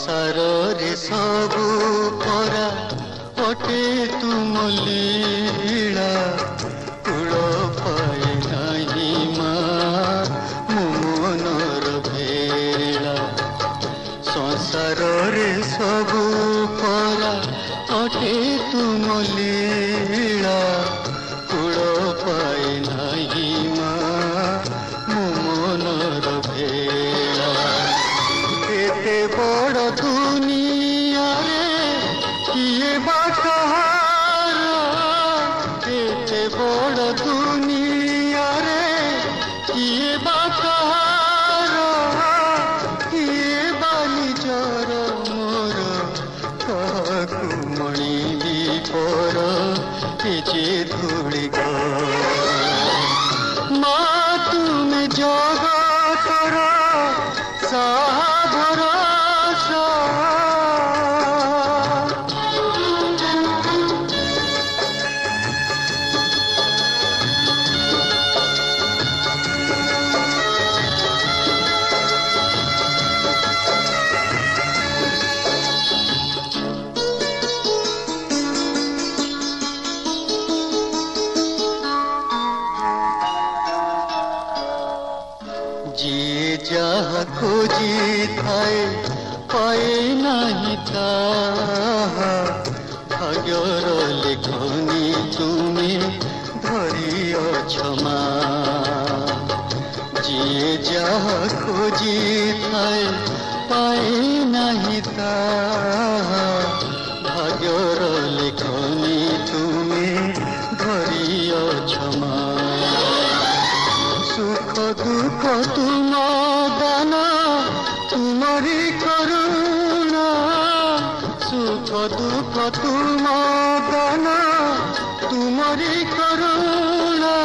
ସଂସାରରେ ସବୁ ପରା ଅଟେ ତୁମ ଲୀଳା କୂଳ ପାଏ ନାହିଁ ମା ମୋ ମନର ଭେଳା। ସଂସାରରେ ସବୁ ପରା ଅଟେ ତୁମ ଲୀଳା କୂଳ ପାଏ ନାହିଁ ମା ମୋ ମନର ଭେଳା। ଏତେ ବଡ଼ ଦୁନିଆରେ କିଏ ବା କାହାର, ଏତେ ବଡ଼ ଦୁନିଆରେ କିଏ ବା କାହାର, କିଏ ବା ନିଜର ମୋର କାହାକୁ ମଣିବି ପର ଏ ଯେ ଧୂଳି ମା ତୁମେ ଜଗତର ସାହା ଭରସା। ଯିଏ ଯାହା ଖୋଜିଥାଏ ପାଏ ନାହିଁ ତାହା, ଭାଗ୍ୟର ଲେଖନି ତୁମେ ଧରିଅଛ ମା। ଯିଏ ଯାହା ଖୋଜିଥାଏ ପାଏ ନାହିଁ ତାହା, ଭାଗ୍ୟର ଲେଖନି ତୁମେ ଧରିଅଛ ମା। সুখ দুঃখ তুম দান তুমরি করুণা, সুখ দুঃখ তুম দান তুমরি করুণা।